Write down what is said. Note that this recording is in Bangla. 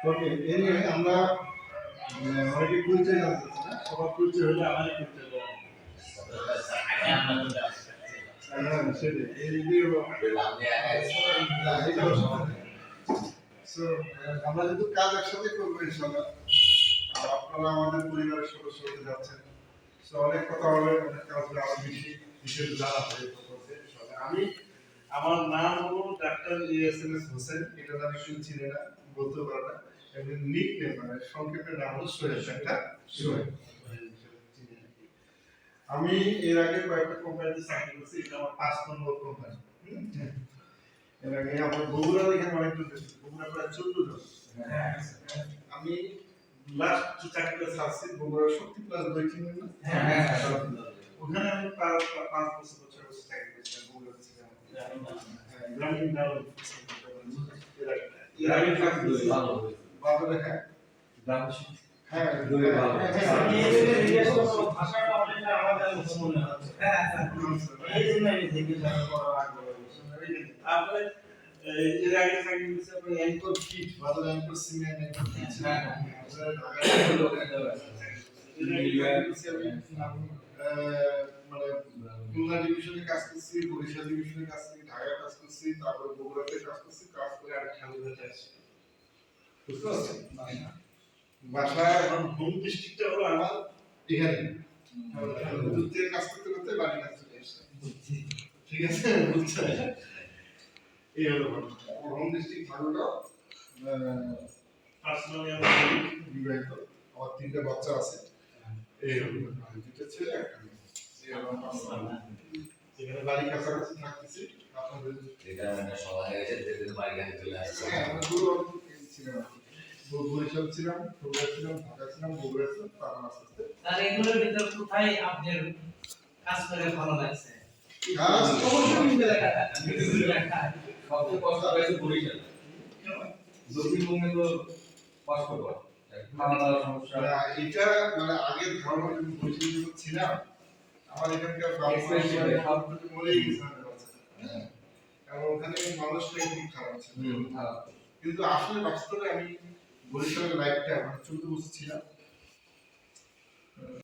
ওকে, এনিওয়ে আমরা অনেকে পরিচয় জানতে চাই না, সবার পরিচয় হলে আমারই পরিচয় দেওয়া সেটাই এই আমরা যেহেতু কাজ একসাথে করবো ইনশাল্লাহ, আপনারা আমাদের পরিবারের সদস্য হতে যাচ্ছেন, অনেক কথা হবে, অনেক কাজ হবে, আরো বেশি বিশেষ জানা হবে। আমি আমার নাম হলো ডাক্তার এস হোসেন, এটা আমি শুনছিলে না, বলতে পারো না, এবং নিক নেম মানে সংক্ষেপে নাম হলো সোহেল, ডাক্তার সোহেল। আমি এর আগে কয়েকটা কোম্পানিতে চাকরি করছি, এটা আমার 5 নম্বর কোম্পানি। এর আগে আমার বগুড়ার এখানে অনেকজন গেছি, বগুড়া প্রায় 14 জন। আমি লাস্ট যে চাকরিটা ছাড়ছি বগুড়া শক্তি প্লাস 2 চিনেন না? ওখানে আমি 5 বছর 6 বছর চাকরি করছিলাম, বগুড়াতে ছিলাম। গ্রামীণ ডাল এর আগে ভালো ভালো দেখা হ্যাঁ ভাষা প্রবলেমটা আমাদের মনে হচ্ছে। এই জন্য আমি দেখি তারপরে এর আগে চাকরি করছি আপনি অ্যাঙ্কর ফিট বাজার অ্যাঙ্কর সিনিয়র অ্যাঙ্কর ফিট মানে খুলনা ডিভিশনে কাজ করছি, বরিশাল ডিভিশনে কাজ করছি, ঢাকায় কাজ করছি, তারপরে বগুড়াতে কাজ করছি, কাজ করে আর খালিবাতে আসছি। বুঝতে পারছেন? বাসায় এখন হোম ডিস্ট্রিক্টটা হলো আমার এখানে, দূর থেকে কাজ করতে করতে বাড়ি কাজ চলে আসছে। ঠিক আছে, বুঝছেন? এই হলো আমার হোম ডিস্ট্রিক্ট ভালোটা। পার্সোনালি আমি বিবাহিত, আমার 3টা বাচ্চা আছে। এই হলো 2টা ছেলে একটা মেয়ে। এই হলো এখানে বাড়ি কাছাকাছি থাকতেছি। আপনাদের এটা মানে সবাই এসে যেতে বাড়ি কাছে চলে আসছে। হ্যাঁ, আমরা দূর ছিলাম, বরিশাল ছিলাম, খুলনা ছিলাম, ঢাকা ছিলাম, বগুড়া ছিলাম, তারপর আস্তে আস্তে। তাহলে এগুলোর ভিতর কোথায় আপনার কাজ করে ভালো লাগছে? কাজ অবশ্যই এলাকাটা সবচেয়ে কষ্ট হয়েছে বরিশাল। জমি মঙ্গে তো কষ্ট করে খাওয়া দাওয়ার সমস্যা। এটা মানে আগের ধারণা যখন বরিশাল ছিলাম, আমার এখানকার সবকিছু মরেই গেছে, কারণ ওখানে মানুষটাই খুব খারাপ ছিল। কিন্তু আসলে বাস্তবে আমি বরিশালের লাইফটা 14 বছর ছিলাম।